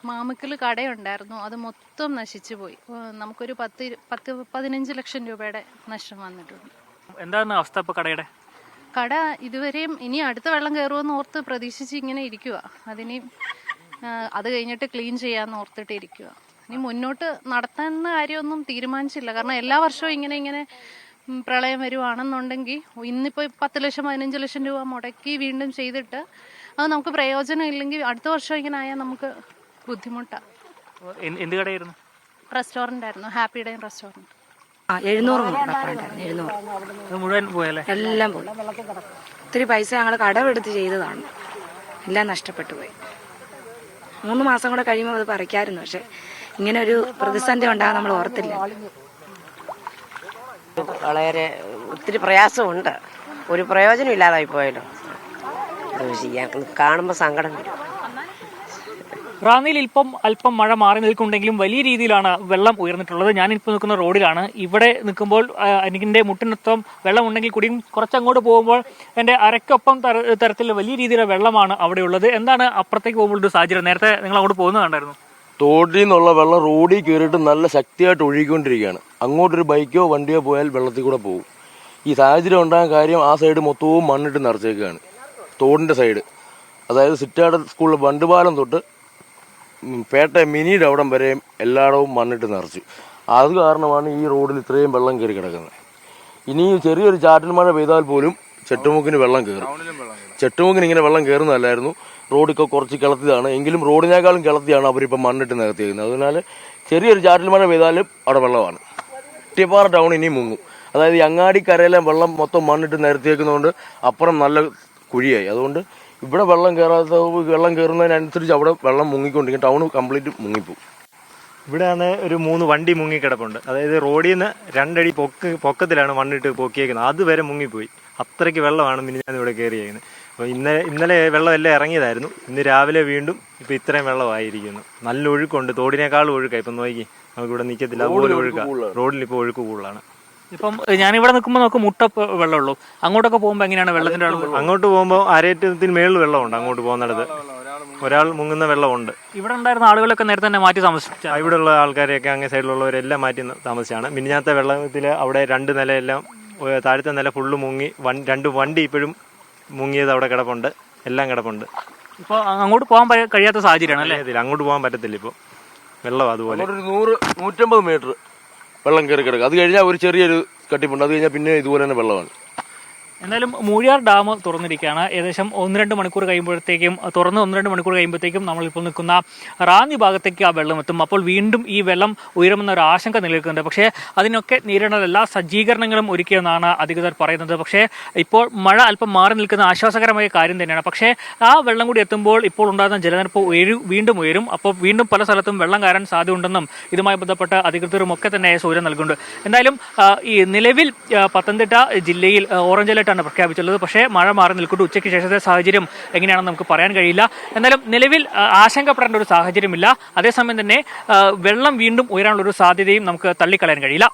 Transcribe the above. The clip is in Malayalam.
മാമക്കൽ കടയുണ്ടായിരുന്നു, അത് മൊത്തം നശിച്ചു പോയി. നമുക്കൊരു 15 ലക്ഷം രൂപയുടെ നഷ്ടം വന്നിട്ടുണ്ട്. എന്താണ് അവസ്ഥ ഇപ്പോൾ കടയുടെ? കട ഇതുവരെയും ഇനി അടുത്ത വെള്ളം കയറുമെന്ന് ഓർത്ത് പ്രതീക്ഷിച്ച് ഇങ്ങനെ ഇരിക്കുക. അത് കഴിഞ്ഞിട്ട് ക്ലീൻ ചെയ്യാമെന്ന് ഓർത്തിട്ട് ഇരിക്കുക. ഇനി മുന്നോട്ട് നടത്താവുന്ന കാര്യമൊന്നും തീരുമാനിച്ചില്ല. കാരണം എല്ലാ വർഷവും ഇങ്ങനെ പ്രളയം വരുവാണെന്നുണ്ടെങ്കിൽ ഇന്നിപ്പോൾ 10 ലക്ഷം 15 ലക്ഷം രൂപ മുടക്കി വീണ്ടും ചെയ്തിട്ട് അത് നമുക്ക് പ്രയോജനം ഇല്ലെങ്കിൽ അടുത്ത വർഷം ഇങ്ങനെ ആയാൽ നമുക്ക് ബുദ്ധിമുട്ടാണ്. എന്ത് കടയായിരുന്നു? റെസ്റ്റോറൻ്റ് ആയിരുന്നു, ഹാപ്പി ഡേ റെസ്റ്റോറൻറ്റ്. 700 മുഴുവൻ പോയല്ലേ? എല്ലാം പോയി. ഒത്തിരി പൈസ ഞങ്ങൾ കടമെടുത്ത് ചെയ്തതാണ്, എല്ലാം നഷ്ടപ്പെട്ടു പോയി. 3 മാസം കൂടെ കഴിയുമ്പോൾ അത് പറിക്കായിരുന്നു. പക്ഷെ ഇങ്ങനെ ഒരു പ്രതിസന്ധി ഉണ്ടാകാൻ നമ്മൾ ഓർത്തില്ല. വളരെ ഒത്തിരി പ്രയാസമുണ്ട്, ഒരു പ്രയോജനം ഇല്ലാതായി പോയല്ലോ. കാണുമ്പോൾ സങ്കടം വരും. റാന്നിയിൽ ഇപ്പം അല്പം മഴ മാറി നിൽക്കുന്നുണ്ടെങ്കിലും വലിയ രീതിയിലാണ് വെള്ളം ഉയർന്നിട്ടുള്ളത്. ഞാനിപ്പോൾ നിൽക്കുന്ന റോഡിലാണ്. ഇവിടെ നിൽക്കുമ്പോൾ എനിക്കെൻ്റെ മുട്ടിനൊപ്പം വെള്ളം ഉണ്ടെങ്കിൽ കൂടിയും കുറച്ചങ്ങോട്ട് പോകുമ്പോൾ എൻ്റെ അരക്കൊപ്പം തരത്തിൽ വലിയ രീതിയിലുള്ള വെള്ളമാണ് അവിടെ ഉള്ളത്. എന്താണ് അപ്പുറത്തേക്ക് പോകുമ്പോൾ ഒരു സാഹചര്യം? നേരത്തെ നിങ്ങൾ അങ്ങോട്ട് പോകുന്നത് കണ്ടായിരുന്നു. തോട്ടിൽ നിന്നുള്ള വെള്ളം റോഡിൽ കയറിയിട്ട് നല്ല ശക്തിയായിട്ട് ഒഴുകിക്കൊണ്ടിരിക്കുകയാണ്. അങ്ങോട്ടൊരു ബൈക്കോ വണ്ടിയോ പോയാൽ വെള്ളത്തിൽ കൂടെ പോകും. ഈ സാഹചര്യം ഉണ്ടാകാൻ കാര്യം ആ സൈഡ് മൊത്തവും മണ്ണിട്ട് നിറച്ചേക്കുകയാണ്. തോടിൻ്റെ സൈഡ്, അതായത് സിറ്റാട് സ്കൂളിൽ ബണ്ടുപാലം തൊട്ട് പേട്ട മിനിയുടെ അവിടം വരെയും എല്ലായിടവും മണ്ണിട്ട് നിറച്ചു. അത് കാരണമാണ് ഈ റോഡിൽ ഇത്രയും വെള്ളം കയറി കിടക്കുന്നത്. ഇനി ചെറിയൊരു ചാറ്റൽ മഴ പെയ്താൽ പോലും ചെട്ടുമുക്കിന് വെള്ളം കയറും. ചെട്ടുമുക്കിന് ഇങ്ങനെ വെള്ളം കയറുന്നതല്ലായിരുന്നു, റോഡൊക്കെ കുറച്ച് കിളത്തിയതാണ്. എങ്കിലും റോഡിനേക്കാളും കിളത്തിയാണ് അവരിപ്പോൾ മണ്ണിട്ട് നികത്തിയിരിക്കുന്നത്. അതിനാൽ ചെറിയൊരു ചാറ്റൽ മഴ പെയ്താലും അവിടെ വെള്ളമാണ്. ഇട്ടിപ്പാറ ടൗൺ ഇനി മുങ്ങും. അതായത് ഈ അങ്ങാടിക്കരയിലെ വെള്ളം മൊത്തം മണ്ണിട്ട് നിരത്തിയേക്കുന്നതുകൊണ്ട് അപ്പുറം നല്ല കുഴിയായി. അതുകൊണ്ട് ഇവിടെ വെള്ളം കയറുന്നതിനനുസരിച്ച് അവിടെ വെള്ളം മുങ്ങിക്കൊണ്ടിരിക്കും. Town complete മുങ്ങിപ്പോകും. ഇവിടെയാണ് ഒരു 3 വണ്ടി മുങ്ങിക്കിടപ്പുണ്ട്. അതായത് റോഡിൽ നിന്ന് 2 അടി പൊക്കത്തിലാണ് മണ്ണിട്ട് പൊക്കിയേക്കുന്നത്. അതുവരെ മുങ്ങിപ്പോയി. അത്രയ്ക്ക് വെള്ളമാണ് മിനിഞ്ഞാന്ന് ഇവിടെ കയറിയേക്കുന്നത്. അപ്പോൾ ഇന്നലെ വെള്ളം എല്ലാം ഇറങ്ങിയതായിരുന്നു. ഇന്ന് രാവിലെ വീണ്ടും ഇപ്പോൾ ഇത്രയും വെള്ളമായിരിക്കുന്നു. നല്ല ഒഴുക്കുണ്ട്, തോടിനേക്കാളും ഒഴുക്കാണ്. ഇപ്പം നോക്കി നമുക്കിവിടെ നിൽക്കത്തില്ല, അതുപോലെ ഒഴുക്കാണ്. റോഡിൽ ഇപ്പോൾ ഒഴുക്ക് കൂടുതലാണ്. ഇപ്പം ഞാനിവിടെ നിൽക്കുമ്പോൾ നമുക്ക് മുട്ട വെള്ളമുള്ളൂ. അങ്ങോട്ടൊക്കെ പോകുമ്പോൾ എങ്ങനെയാണ് വെള്ളത്തിന്റെ അളവ്? അങ്ങോട്ട് പോകുമ്പോൾ അരയറ്റത്തിന് മേളിൽ വെള്ളമുണ്ട്. അങ്ങോട്ട് പോകുന്നിടത്ത് ഒരാൾ മുങ്ങുന്ന വെള്ളമുണ്ട്. ഇവിടെ ഉണ്ടായിരുന്ന ആളുകളൊക്കെ നേരത്തെ തന്നെ മാറ്റി താമസിച്ചു. ഇവിടെയുള്ള ആൾക്കാരെയൊക്കെ അങ്ങേ സൈഡിലുള്ളവരെല്ലാം മാറ്റി താമസിച്ചാണ്. മിനിഞ്ഞാത്ത വെള്ളത്തിൽ അവിടെ 2 നിലയെല്ലാം, താഴത്തെ നില ഫുള്ള് മുങ്ങി. 2 വണ്ടി ഇപ്പോഴും മുങ്ങിയത് അവിടെ കിടപ്പുണ്ട്, എല്ലാം കിടപ്പുണ്ട്. ഇപ്പോൾ അങ്ങോട്ട് പോകാൻ കഴിയാത്ത സാഹചര്യമാണ് അല്ലേ? അങ്ങോട്ട് പോകാൻ പറ്റത്തില്ല ഇപ്പോൾ, വെള്ളം അതുപോലെ. 100-150 മീറ്റർ വെള്ളം കയറി കിടക്കുക. അത് കഴിഞ്ഞാൽ ഒരു ചെറിയൊരു കട്ടിപ്പുണ്ട്. അത് കഴിഞ്ഞാൽ പിന്നെ ഇതുപോലെ തന്നെ വെള്ളമാണ്. എന്തായാലും മൂഴിയാർ ഡാം തുറന്നിരിക്കുകയാണ്. ഏകദേശം 1-2 മണിക്കൂർ കഴിയുമ്പോഴത്തേക്കും തുറന്ന് 1-2 മണിക്കൂർ കഴിയുമ്പോഴത്തേക്കും നമ്മളിപ്പോൾ നിൽക്കുന്ന റാന്നി ഭാഗത്തേക്ക് ആ വെള്ളം എത്തും. അപ്പോൾ വീണ്ടും ഈ വെള്ളം ഉയരുമെന്ന ഒരു ആശങ്ക നിലനിൽക്കുന്നുണ്ട്. പക്ഷേ അതിനൊക്കെ നേരിടേണ്ട എല്ലാ സജ്ജീകരണങ്ങളും ഒരുക്കിയെന്നാണ് അധികൃതർ പറയുന്നത്. പക്ഷേ ഇപ്പോൾ മഴ അല്പം മാറി നിൽക്കുന്ന ആശ്വാസകരമായ കാര്യം തന്നെയാണ്. പക്ഷേ ആ വെള്ളം കൂടി എത്തുമ്പോൾ ഇപ്പോൾ ഉണ്ടാകുന്ന ജലനിരപ്പ് വീണ്ടും ഉയരും. അപ്പോൾ വീണ്ടും പല സ്ഥലത്തും വെള്ളം കയറാൻ സാധ്യതയുണ്ടെന്നും ഇതുമായി ബന്ധപ്പെട്ട അധികൃതരും ഒക്കെ തന്നെ സൂചന നൽകുന്നുണ്ട്. എന്തായാലും ഈ നിലവിൽ പത്തനംതിട്ട ജില്ലയിൽ ഓറഞ്ച് അലർട്ട് പ്രഖ്യാപിച്ചുള്ളത്. പക്ഷേ മഴ മാറി നിൽക്കുന്നു. ഉച്ചയ്ക്ക് ശേഷത്തെ സാഹചര്യം എങ്ങനെയാണെന്ന് നമുക്ക് പറയാൻ കഴിയില്ല. എന്നാലും നിലവിൽ ആശങ്കപ്പെടേണ്ട ഒരു സാഹചര്യമില്ല. അതേസമയം തന്നെ വെള്ളം വീണ്ടും ഉയരാനുള്ള ഒരു സാധ്യതയും നമുക്ക് തള്ളിക്കളയാൻ കഴിയില്ല.